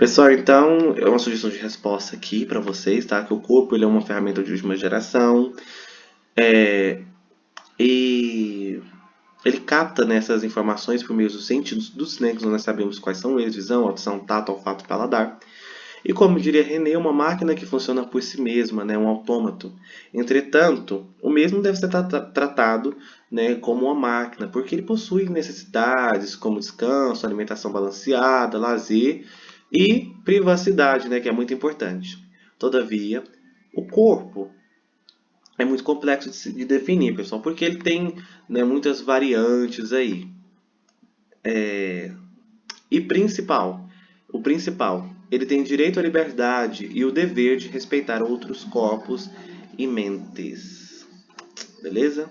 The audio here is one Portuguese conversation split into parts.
Pessoal, então, é uma sugestão de resposta aqui para vocês, tá? Que o corpo ele é uma ferramenta de última geração e ele capta, né, essas informações por meio dos sentidos dos sentidos, nós sabemos quais são eles: visão, audição, tato, olfato, paladar. E como diria René, uma máquina que funciona por si mesma, né, um autômato. Entretanto, o mesmo deve ser tratado, né, como uma máquina, porque ele possui necessidades como descanso, alimentação balanceada, lazer e privacidade, né, que é muito importante. Todavia, o corpo é muito complexo de definir, pessoal, porque ele tem, né, muitas variantes aí. E o principal, ele tem direito à liberdade e o dever de respeitar outros corpos e mentes. Beleza?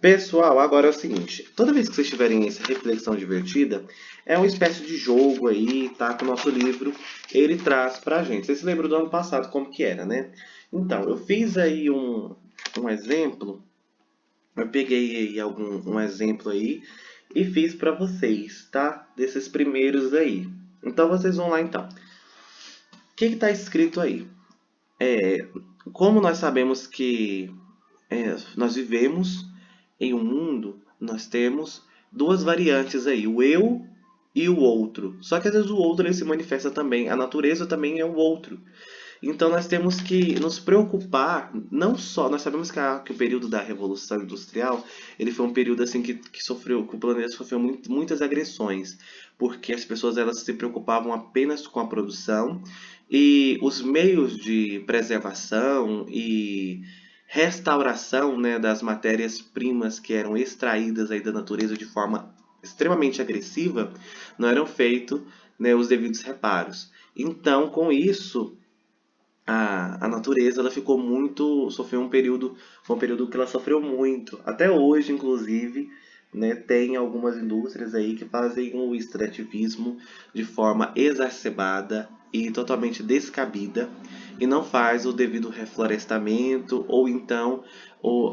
Pessoal, agora é o seguinte, toda vez que vocês tiverem essa reflexão divertida, é uma espécie de jogo aí, tá? Que o nosso livro, ele traz pra gente. Vocês se lembram do ano passado como que era, né? Então, eu fiz aí um exemplo, eu peguei aí um exemplo aí e fiz pra vocês, tá? Desses primeiros aí. Então, vocês vão lá então. O que está escrito aí? Como nós sabemos que nós vivemos em um mundo, nós temos duas variantes aí, o eu e o outro. Só que às vezes o outro ele se manifesta também, a natureza também é o outro. Então nós temos que nos preocupar, não só, nós sabemos que o período da Revolução Industrial, ele foi um período assim que o planeta sofreu muitas agressões, porque as pessoas elas se preocupavam apenas com a produção e os meios de preservação e restauração, né, das matérias-primas que eram extraídas aí da natureza de forma extremamente agressiva, não eram feitos, né, os devidos reparos. Então, com isso, a natureza ela ficou muito, sofreu foi um período que ela sofreu muito. Até hoje, inclusive, né, tem algumas indústrias aí que fazem o extrativismo de forma exacerbada e totalmente descabida e não faz o devido reflorestamento ou então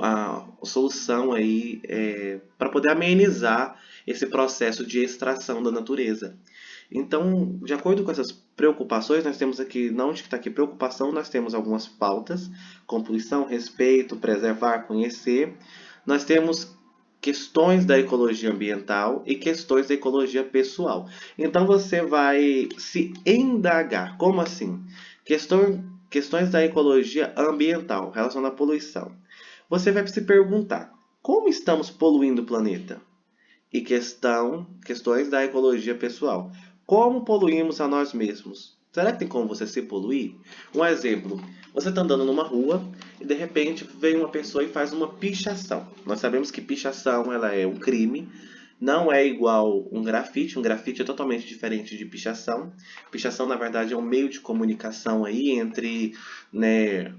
a solução aí para poder amenizar esse processo de extração da natureza. Então, de acordo com essas preocupações, nós temos aqui, na onde está aqui preocupação, nós temos algumas pautas, como poluição, respeito, preservar, conhecer. Nós temos questões da ecologia ambiental e questões da ecologia pessoal. Então você vai se indagar, como assim? Questões da ecologia ambiental, relacionadas à poluição. Você vai se perguntar, como estamos poluindo o planeta? E questões da ecologia pessoal. Como poluímos a nós mesmos? Será que tem como você se poluir? Um exemplo, você está andando numa rua e de repente vem uma pessoa e faz uma pichação. Nós sabemos que pichação ela é um crime, não é igual um grafite é totalmente diferente de pichação. Pichação, na verdade, é um meio de comunicação aí entre, né,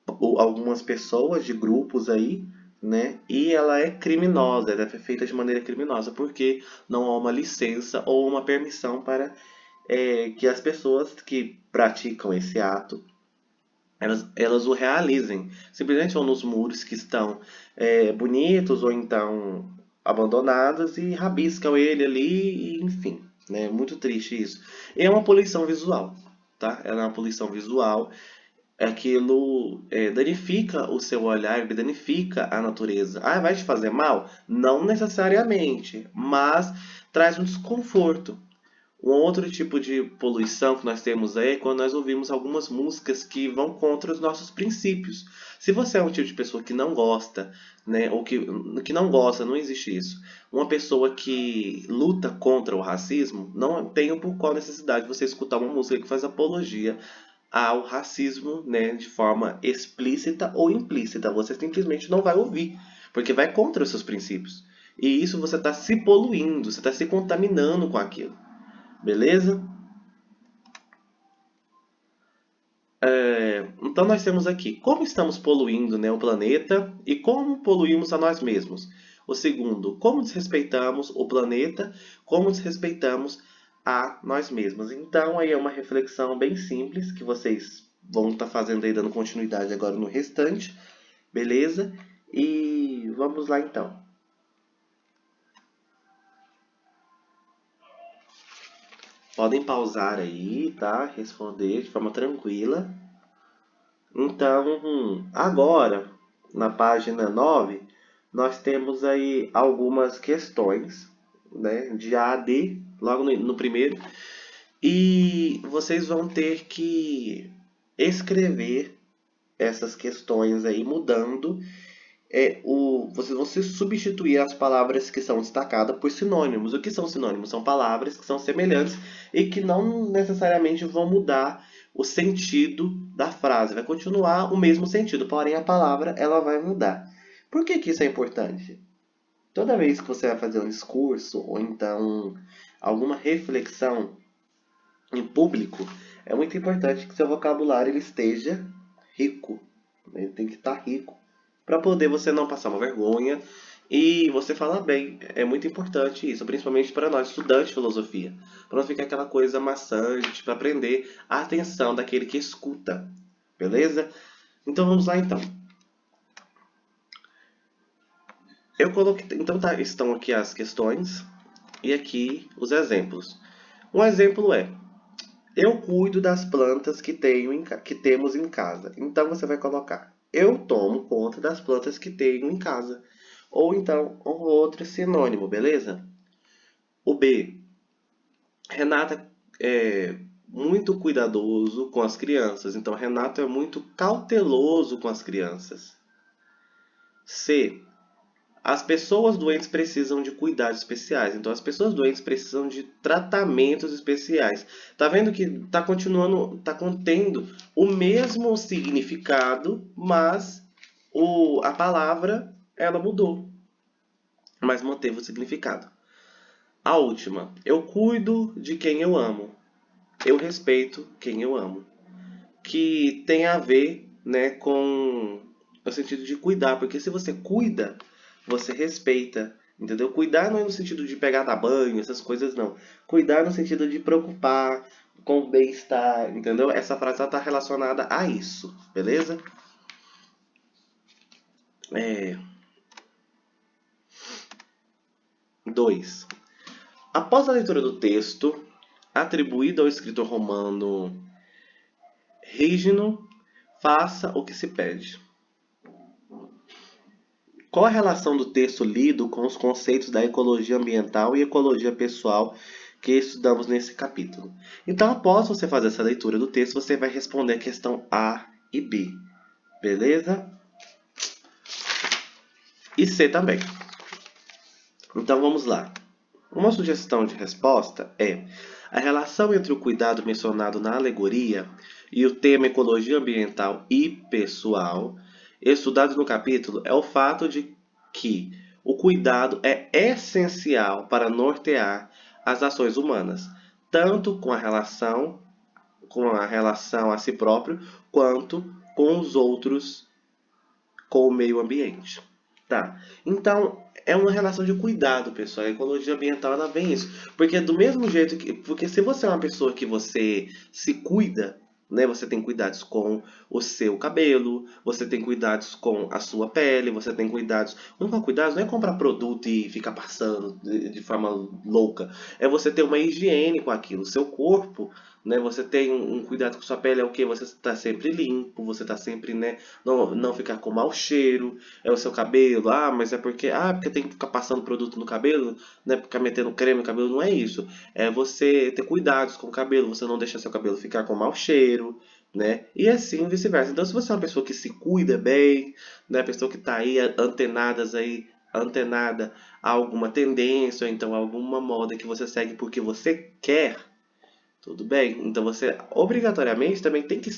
algumas pessoas de grupos aí, né? E ela é criminosa, ela é feita de maneira criminosa, porque não há uma licença ou uma permissão para que as pessoas que praticam esse ato elas o realizem. Simplesmente vão nos muros que estão bonitos ou então abandonados e rabiscam ele ali, e, enfim. Né? Muito triste isso. E é uma poluição visual, tá? Ela é uma poluição visual, aquilo danifica o seu olhar, danifica a natureza. Ah, vai te fazer mal? Não necessariamente, mas traz um desconforto. Um outro tipo de poluição que nós temos aí é quando nós ouvimos algumas músicas que vão contra os nossos princípios. Se você é um tipo de pessoa que não gosta, né, ou que não gosta, não existe isso. Uma pessoa que luta contra o racismo, não tem por qual necessidade você escutar uma música que faz apologia ao racismo, né, de forma explícita ou implícita. Você simplesmente não vai ouvir, porque vai contra os seus princípios. E isso você está se poluindo, você está se contaminando com aquilo. Beleza? Então nós temos aqui como estamos poluindo, né, o planeta e como poluímos a nós mesmos. O segundo, como desrespeitamos o planeta, como desrespeitamos a nós mesmos. Então aí é uma reflexão bem simples que vocês vão estar fazendo aí, dando continuidade agora no restante, beleza? E vamos lá então. Podem pausar aí, tá? Responder de forma tranquila. Então, agora, na página 9, nós temos aí algumas questões, né? De A a D, logo no primeiro. E vocês vão ter que escrever essas questões aí, mudando vocês vão se substituir as palavras que são destacadas por sinônimos. O que são sinônimos? São palavras que são semelhantes e que não necessariamente vão mudar o sentido da frase. Vai continuar o mesmo sentido, porém a palavra ela vai mudar. Por que que isso é importante? Toda vez que você vai fazer um discurso ou então alguma reflexão em público, é muito importante que seu vocabulário ele esteja rico. Ele tem que estar rico para poder você não passar uma vergonha e você falar bem. É muito importante isso, principalmente para nós estudantes de filosofia, para não ficar aquela coisa maçante, para prender a atenção daquele que escuta. Beleza? Então vamos lá então. Eu coloquei, então tá, estão aqui as questões e aqui os exemplos. Um exemplo é: eu cuido das plantas que temos em casa. Então você vai colocar: eu tomo conta das plantas que tenho em casa. Ou então um outro sinônimo, beleza? O B. Renata é muito cuidadoso com as crianças. Então Renato é muito cauteloso com as crianças. C. As pessoas doentes precisam de cuidados especiais. Então, as pessoas doentes precisam de tratamentos especiais. Tá vendo que tá continuando, tá contendo o mesmo significado, mas a palavra ela mudou, mas manteve o significado. A última, eu cuido de quem eu amo. Eu respeito quem eu amo. Que tem a ver, né, com o sentido de cuidar, porque se você cuida, você respeita, entendeu? Cuidar não é no sentido de pegar dar banho, essas coisas não. Cuidar no sentido de preocupar com o bem-estar, entendeu? Essa frase está relacionada a isso, beleza? 2. Após a leitura do texto, atribuído ao escritor romano Rígino, faça o que se pede. Qual a relação do texto lido com os conceitos da ecologia ambiental e ecologia pessoal que estudamos nesse capítulo? Então, após você fazer essa leitura do texto, você vai responder a questão A e B. Beleza? E C também. Então, vamos lá. Uma sugestão de resposta é: a relação entre o cuidado mencionado na alegoria e o tema ecologia ambiental e pessoal, estudado no capítulo, é o fato de que o cuidado é essencial para nortear as ações humanas, tanto com a relação a si próprio, quanto com os outros, com o meio ambiente. Tá. Então, é uma relação de cuidado, pessoal. A ecologia ambiental, ela vem isso. Porque do mesmo jeito que... Porque se você é uma pessoa que você se cuida, né? Você tem cuidados com o seu cabelo, você tem cuidados com a sua pele, você tem cuidados... Quando fala cuidados, não é comprar produto e ficar passando de forma louca. É você ter uma higiene com aquilo. O seu corpo, né? Você tem um cuidado com sua pele, é o quê? Você está sempre limpo, você está sempre, né? Não ficar com mau cheiro, é o seu cabelo, mas é porque tem que ficar passando produto no cabelo, né? Ficar metendo creme no cabelo, não é isso. É você ter cuidados com o cabelo, você não deixar seu cabelo ficar com mau cheiro, né? E assim vice-versa. Então, se você é uma pessoa que se cuida bem, né? Pessoa que está aí antenada a alguma tendência, ou então alguma moda que você segue porque você quer, tudo bem? Então você obrigatoriamente também tem que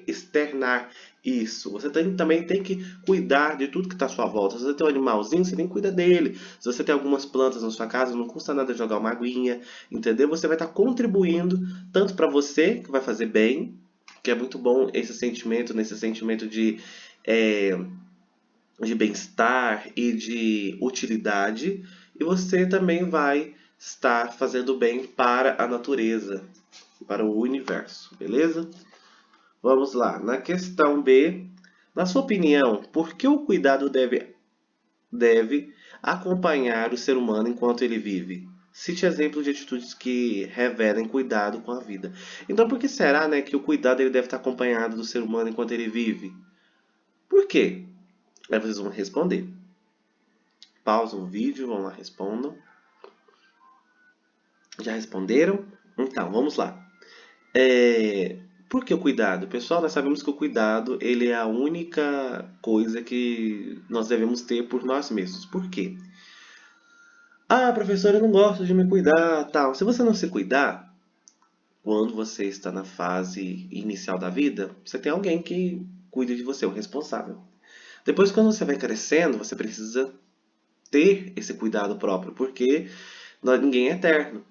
externar isso. Também tem que cuidar de tudo que está à sua volta. Se você tem um animalzinho, você tem que cuidar dele. Se você tem algumas plantas na sua casa, não custa nada jogar uma aguinha, entendeu? Você vai estar contribuindo tanto para você, que vai fazer bem, que é muito bom nesse sentimento é, de bem-estar e de utilidade, e você também vai estar fazendo bem para a natureza, para o universo, beleza? Vamos lá, na questão B, na sua opinião, por que o cuidado deve acompanhar o ser humano enquanto ele vive? Cite exemplos de atitudes que revelem cuidado com a vida. Então, por que será, né, que o cuidado ele deve estar acompanhado do ser humano enquanto ele vive? Por quê? Aí vocês vão responder. Pausa o vídeo, vão lá, respondam. Já responderam? Então, vamos lá. Por que o cuidado? Pessoal, nós sabemos que o cuidado ele é a única coisa que nós devemos ter por nós mesmos. Por quê? Ah, professor, eu não gosto de me cuidar, tal. Se você não se cuidar, quando você está na fase inicial da vida, você tem alguém que cuida de você, o responsável. Depois, quando você vai crescendo, você precisa ter esse cuidado próprio, porque ninguém é eterno.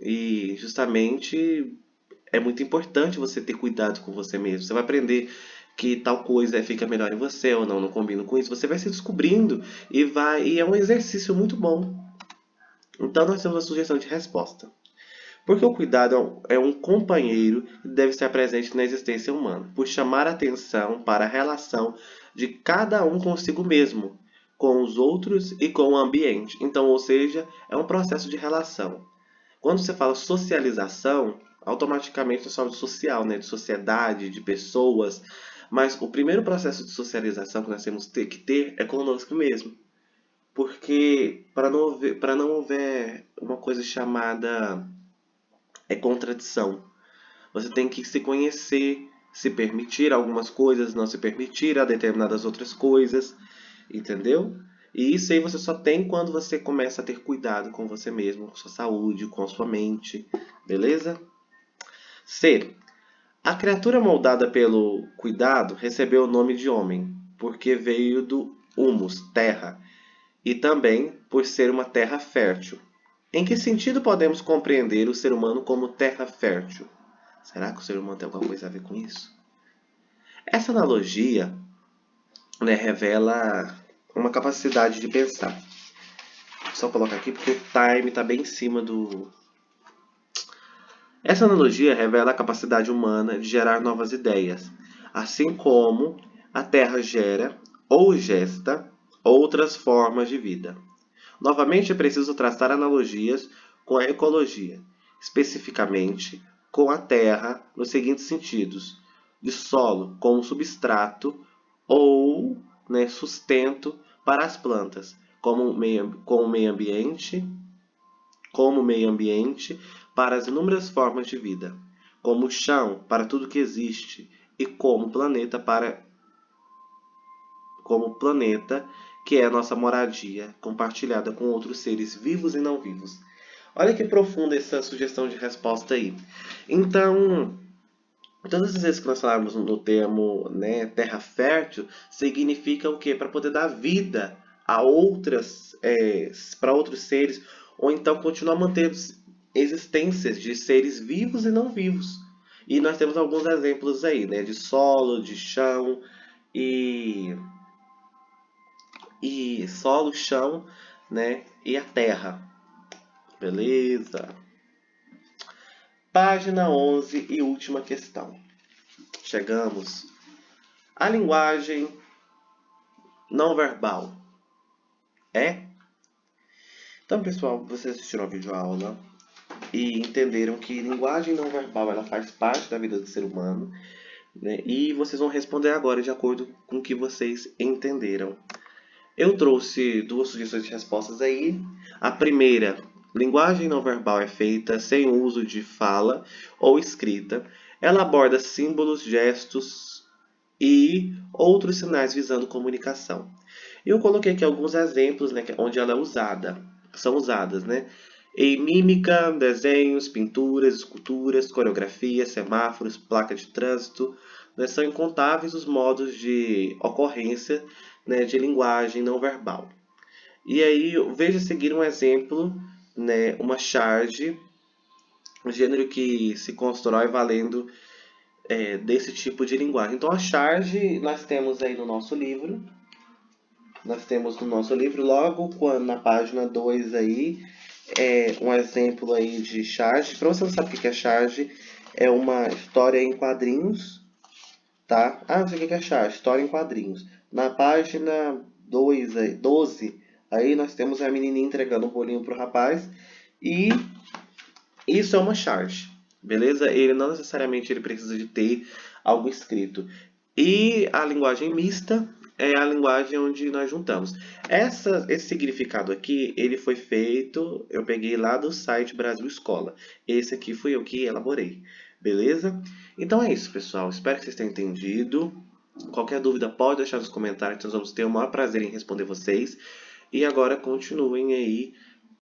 E justamente é muito importante você ter cuidado com você mesmo. Você vai aprender que tal coisa fica melhor em você ou não combina com isso. Você vai se descobrindo e é um exercício muito bom. Então nós temos a sugestão de resposta. Porque o cuidado é um companheiro que deve estar presente na existência humana, por chamar a atenção para a relação de cada um consigo mesmo, com os outros e com o ambiente. Então, ou seja, é um processo de relação. Quando você fala socialização, automaticamente nós falamos de social, né? De sociedade, de pessoas. Mas o primeiro processo de socialização que nós temos que ter é conosco mesmo. Porque para não houver uma coisa chamada contradição, você tem que se conhecer, se permitir algumas coisas, não se permitir a determinadas outras coisas, entendeu? E isso aí você só tem quando você começa a ter cuidado com você mesmo, com sua saúde, com a sua mente, beleza? C. A criatura moldada pelo cuidado recebeu o nome de homem, porque veio do humus, terra, e também por ser uma terra fértil. Em que sentido podemos compreender o ser humano como terra fértil? Será que o ser humano tem alguma coisa a ver com isso? Essa analogia, né, revela uma capacidade de pensar. Vou só colocar aqui porque o time está bem em cima do... Essa analogia revela a capacidade humana de gerar novas ideias, assim como a Terra gera ou gesta outras formas de vida. Novamente é preciso traçar analogias com a ecologia, especificamente com a terra nos seguintes sentidos: de solo como substrato ou, né, sustento para as plantas, como meio ambiente para as inúmeras formas de vida, como chão para tudo que existe e como planeta que é a nossa moradia, compartilhada com outros seres vivos e não vivos. Olha que profunda essa sugestão de resposta aí. Então, todas as vezes que nós falamos no termo, né, terra fértil, significa o quê? Para poder dar vida a para outros seres, ou então continuar mantendo existências de seres vivos e não vivos. E nós temos alguns exemplos aí, né, de solo, de chão e solo, chão, né, e a terra. Beleza? Página 11 e última questão. Chegamos. A linguagem não verbal é? Então, pessoal, vocês assistiram a videoaula e entenderam que linguagem não verbal ela faz parte da vida do ser humano, né? E vocês vão responder agora de acordo com o que vocês entenderam. Eu trouxe duas sugestões de respostas aí. A primeira, linguagem não verbal é feita sem uso de fala ou escrita. Ela aborda símbolos, gestos e outros sinais visando comunicação. Eu coloquei aqui alguns exemplos, né, onde ela é usada, são usadas, né? Em mímica, desenhos, pinturas, esculturas, coreografias, semáforos, placa de trânsito, né, são incontáveis os modos de ocorrência, né, de linguagem não verbal. E aí, veja a seguir um exemplo, né, uma charge, um gênero que se constrói valendo desse tipo de linguagem. Então, a charge nós temos aí no nosso livro. Logo na página 2 aí, um exemplo aí de charge. Para você não sabe o que é charge, é uma história em quadrinhos, tá? Ah, não sei o que é charge, história em quadrinhos. Na página 12, aí nós temos a menininha entregando um bolinho pro rapaz E isso é uma charge, beleza? Ele não necessariamente ele precisa de ter algo escrito. E a linguagem mista é a linguagem onde nós juntamos. Esse significado aqui, ele foi feito, eu peguei lá do site Brasil Escola. Esse aqui fui eu que elaborei, beleza? Então é isso, pessoal. Espero que vocês tenham entendido. Qualquer dúvida pode deixar nos comentários, nós vamos ter o maior prazer em responder vocês. E agora continuem aí